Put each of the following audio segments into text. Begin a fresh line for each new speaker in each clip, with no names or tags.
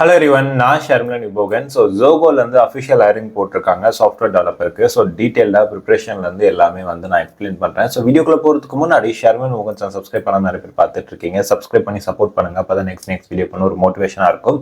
Hello everyone, நான் ஷர்மிலன் இபோகன். So ஜோகோலேருந்து official hiring போட்டிருக்காங்க software டெவலப்பருக்கு. So டீட்டெயில்டாக ப்ரிப்ரேஷன்லேருந்து எல்லாமே வந்து நான் எக்ஸ்பிளைன் பண்ணுறேன். ஸோ வீடியோக்குள்ளே போகிறதுக்கு முன்னாடி ஷர்மிலன் இபோகன் சேனல் சப்ஸ்கிரைப் பண்ண நிறைய பேர் பார்த்துட்டு இருக்கீங்க. சப்ஸ்கிரைப் பண்ணி சப்போர்ட் பண்ணுங்க. அப்போ தான் நெக்ஸ்ட் வீடியோ பண்ண ஒரு மோட்டிவேஷனாக இருக்கும்.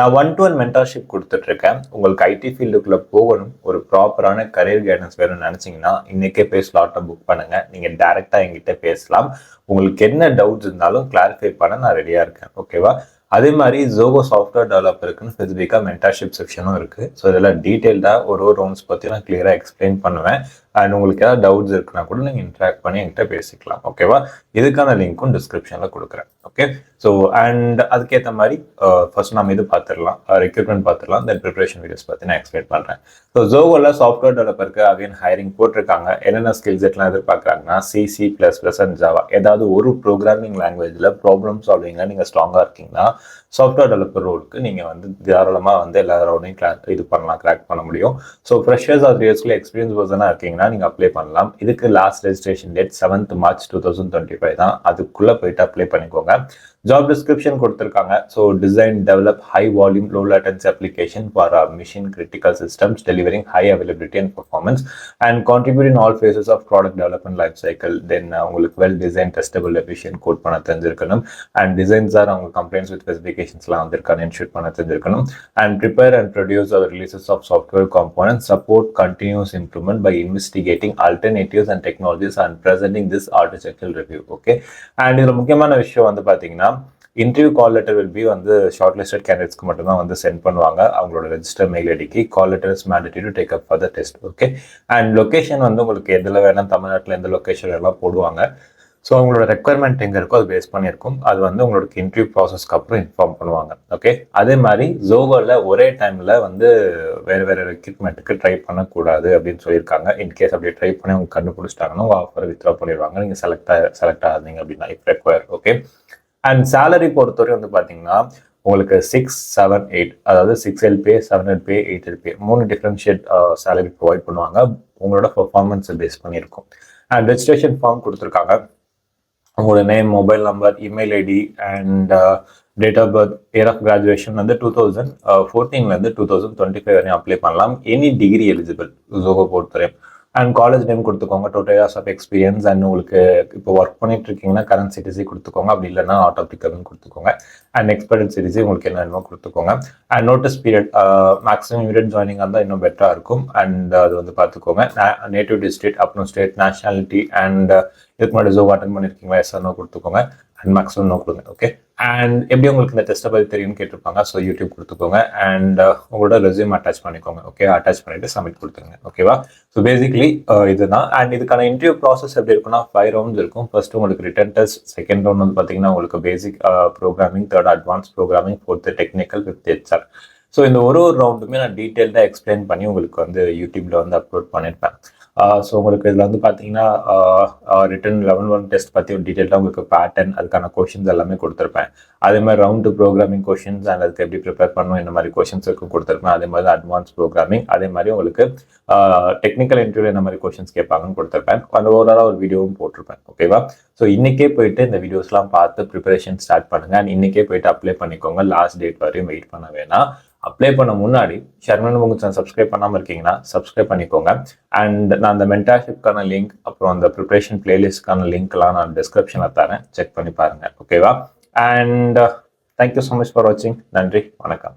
நான் 1-to-1 மென்டர்ஷிப் கொடுத்துட்ருக்கேன். உங்களுக்கு ஐடி ஃபீல்டுக்குள்ளே போகணும், ஒரு ப்ராப்பரான கரியர் கைடன்ஸ் வேணும்னு நினச்சிங்கன்னா இன்றைக்கே போய் ஸ்லாட்டை புக் பண்ணுங்கள். நீங்கள் டேரெக்டாக என்கிட்ட பேசலாம். உங்களுக்கு என்ன டவுட்ஸ் இருந்தாலும் கிளாரிஃபை பண்ண நான் ரெடியாக இருக்கேன். ஓகேவா? அதே மாதிரி ஜோகோ சாஃப்ட்வேர் டெவலப்பருக்குன்னு ஸ்பெசிஃபிக்காக மென்டர்ஷிப் செக்ஷனும் இருக்குது. ஸோ இதெல்லாம் டீட்டெயில்டாக ஒரு ரவுண்ட்ஸ் பற்றி நான் கிளியராக எக்ஸ்பிளைன் பண்ணுவேன். அண்ட் உங்களுக்கு ஏதாவது டவுட்ஸ் இருக்குன்னா கூட நீங்கள் இன்ட்ராக்ட் பண்ணி என்கிட்ட பேசிக்கலாம். ஓகேவா? இதுக்கான லிங்க்கும் டிஸ்கிரிப்ஷனில் கொடுக்குறேன். ஓகே, ஸோ அண்ட் அதுக்கேற்ற மாதிரி ஃபர்ஸ்ட் நம்ம இது பார்த்துடலாம், ரெக்ரூட்மெண்ட் பார்த்துடலாம். தென் ப்ரிப்பரேஷன் வீடியோஸ் பற்றி நான் எக்ஸ்பிளைன் பண்ணுறேன். ஸோ ஜோகோவில் சாஃப்ட்வேர் டெவலப்பருக்கு அகைன் ஹைரிங் போட்டிருக்காங்க. என்னென்ன ஸ்கில்ஸ் எல்லாம் எதிர்பார்க்குறாங்கன்னா C++ அண்ட் ஜாவா. ஏதாவது ஒரு ப்ரோக்ராமிங் லாங்குவேஜில் ப்ராப்ளம் சால்விங்கில் நீங்கள் ஸ்ட்ராங்காக இருக்கீங்கன்னா சாஃப்ட்வேர் டெவலப்பர் ரோலுக்கு நீங்கள் வந்து தாராளமாக வந்து எல்லா ரவுண்டையும் இது பண்ணலாம், கிராக் பண்ண முடியும். ஸோ ஃப்ரெஷர்ஸ் ஆர் இயர்ஸ்க்குள்ள எக்ஸ்பீரியன்ஸ் பர்சனாக இருக்கீங்கன்னா நீங்கள் அப்ளை பண்ணலாம். இதுக்கு last registration date 7th March 2025 தான். அதுக்குள்ளே போயிட்டு அப்ளை பண்ணிக்கோங்க. ஜாப் டிஸ்கிரிப்ஷன் கொடுத்துருக்காங்க. So design develop high volume low latency application for mission critical systems delivering high availability and performance and contribute in all phases of product development life cycle. Then உங்களுக்கு well design testable efficient code பண்ண தெரிஞ்சிருக்கணும். And designs are அவங்க complaints with ஸ்பெசிஃபிகேஷன்ஸ்லாம் வந்திருக்கான்னு ensure பண்ண தெரிஞ்சிருக்கணும். And prepare and produce அவர் releases of software component, support continuous improvement by investigating alternatives and technologies and presenting this architectural review. Okay, and இதில் முக்கியமான விஷயம் வந்து பார்த்தீங்கன்னா interview call letter will be வந்து ஷார்ட் லிஸ்டட் கேண்டிடேட்ஸ்க்கு மட்டும்தான் வந்து சென்ட் பண்ணுவாங்க. அவங்களோட ரெஜிஸ்டர் மெயில் ஐடிக்கு. Call letter is mandatory to take up for the test. Okay, and location வந்து உங்களுக்கு எதில் வேணால் தமிழ்நாட்டில் எந்த லொக்கேஷன் எல்லாம் போடுவாங்க. ஸோ அவங்களோட ரெக்குவயர்மெண்ட் எங்கே இருக்கோ அது பேஸ் பண்ணியிருக்கும். அது வந்து உங்களுக்கு இன்டர்வியூ ப்ராசஸ்க்கு அப்புறம் இன்ஃபார்ம் பண்ணுவாங்க. ஓகே, அதே மாதிரி ஜோகோவில் ஒரே டைமில் வந்து வேறு வேறு ரெக்ரூட்மெண்ட்டுக்கு ட்ரை பண்ணக்கூடாது அப்படின்னு சொல்லியிருக்காங்க. இன்கேஸ் அப்படி ட்ரை பண்ணி அவங்க கண்டுபிடிச்சிட்டாங்கன்னா உங்கள் ஆஃபரை வித்ட்ரா பண்ணிடுவாங்க நீங்கள் செலக்ட் ஆகுதுங்க அப்படின்னா if require. Okay, and salary பொறுத்தவரை வந்து பார்த்தீங்கன்னா உங்களுக்கு 6, 7, 8, அதாவது 6 LPA, 7 LPA, 8 LPA 3 differentiate salary provide பண்ணுவாங்க. உங்களோட பர்ஃபார்மன்ஸை பேஸ் பண்ணியிருக்கும். அண்ட் ரெஜிஸ்ட்ரேஷன் ஃபார்ம் கொடுத்துருக்காங்க. உங்களோட name, mobile number, email ID and date of birth, year of graduation வந்து 2014 2025 வரையும் அப்ளை பண்ணலாம். எனி டிகிரி எலிஜிபிள் ஜோகோ பொறுத்தவரையும். அண்ட் காலேஜ் நேம் கொடுத்துக்கோங்க, 2 years ஆஃப் எக்ஸ்பீரியன்ஸ். அண்ட் உங்களுக்கு இப்போ ஒர்க் பண்ணிட்டு இருக்கீங்கன்னா கரண்ட் சிட்டிசி கொடுத்துக்கோங்க. அப்படி இல்லைன்னா ஆட்டோ பிக்கப்னு கொடுத்துக்கோங்க. அண்ட் எக்ஸ்பெக்டட் சிட்டிசி உங்களுக்கு என்ன வேணுமோ கொடுத்துக்கோங்க. And notice period maximum immediate joining இருந்தால் இன்னும் பெட்டராக இருக்கும். அண்ட் அது வந்து பார்த்துக்கோங்க. நேட்டிவ் டிஸ்ட்ரிக்ட், அப்புறம் ஸ்டேட், நேஷனாலிட்டி அண்ட் இதுக்கு முன்னாடி ஜோ அட்டன் பண்ணியிருக்கீங்களா எஸ்ஆர்னோ கொடுத்துக்கோங்க. அண்ட் மேக்ஸிமம் நோ கொடுங்க. ஓகே, அண்ட் எப்படி உங்களுக்கு இந்த டெஸ்ட்டை பற்றி தெரியும்னு கேட்டிருப்பாங்க. ஸோ யூடியூப் கொடுத்துக்கோங்க. அண்ட் உங்களோட ரெஸ்யூம் அட்டாச் பண்ணிக்கோங்க. ஓகே, அட்டாச் பண்ணிட்டு சப்மிட் கொடுத்துருங்க. ஓகேவா? ஸோ பேசிக்லி இதுதான். அண்ட் இதுக்கான இன்டர்வியூ ப்ராசஸ் எப்படி இருக்குன்னா 5 rounds இருக்கும். ஃபர்ஸ்ட் உங்களுக்கு ரிட்டன் டெஸ்ட், செகண்ட் ரவுண்ட் வந்து பார்த்தீங்கன்னா உங்களுக்கு basic programming, third advance programming, fourth technical, fifth HR. So இந்த ஒரு ரவுண்டுமே நான் டீட்டெயில்டாக எக்ஸ்பிளைன் பண்ணி உங்களுக்கு வந்து யூடியூப்ல வந்து அப்லோட் பண்ணியிருப்பேன். ஸோ உங்களுக்கு இதில் வந்து பார்த்தீங்கன்னா ரிட்டன் லெவல் 1 டெஸ்ட் பற்றி ஒரு டீட்டெயில்டாக உங்களுக்கு பேட்டர்ன், அதுக்கான கொஷின்ஸ் எல்லாமே கொடுத்துருப்பேன். அதே மாதிரி ரவுண்டு ப்ரோக்ராமிங் கொஷின்ஸ் அண்ட் அதுக்கு எப்படி ப்ரிப்பேர் பண்ணணும், இந்த மாதிரி கொஷின்ஸ் இருக்கும் கொடுத்துருப்பேன். அதே மாதிரி அட்வான்ஸ் ப்ரோக்ராமிங், அதே மாதிரி உங்களுக்கு டெக்னிக்கல் இன்டர்வியூ என்ன மாதிரி கொஷின்ஸ் கேட்பாங்கன்னு கொடுத்துருப்பேன். அந்த ஓவராலாக ஒரு வீடியோவும் போட்டிருப்பேன். ஓகேவா? ஸோ இன்றைக்கே போயிட்டு இந்த வீடியோஸ்லாம் பார்த்து ப்ரிப்பரேஷன் ஸ்டார்ட் பண்ணுங்கள். அண்ட் இன்றைக்கே போயிட்டு அப்ளை பண்ணிக்கோங்க. லாஸ்ட் டேட் வரையும் வெயிட் பண்ண வேணாம். அப்ளை பண்ண முன்னாடி ஷர்மிலன் இபோகன் சேனல் சப்ஸ்கிரைப் பண்ணாமல் இருக்கீங்கன்னா சப்ஸ்கிரைப் பண்ணிக்கோங்க. அண்ட் நான் அந்த மென்டர்ஷிப்கான லிங்க், அப்புறம் அந்த ப்ரிப்பரேஷன் பிளேலிஸ்ட்கான லிங்க்லாம் நான் டிஸ்கிரிப்ஷனில் தரேன். செக் பண்ணி பாருங்கள். ஓகேவா? And thank you so much for வாட்சிங். நன்றி, வணக்கம்.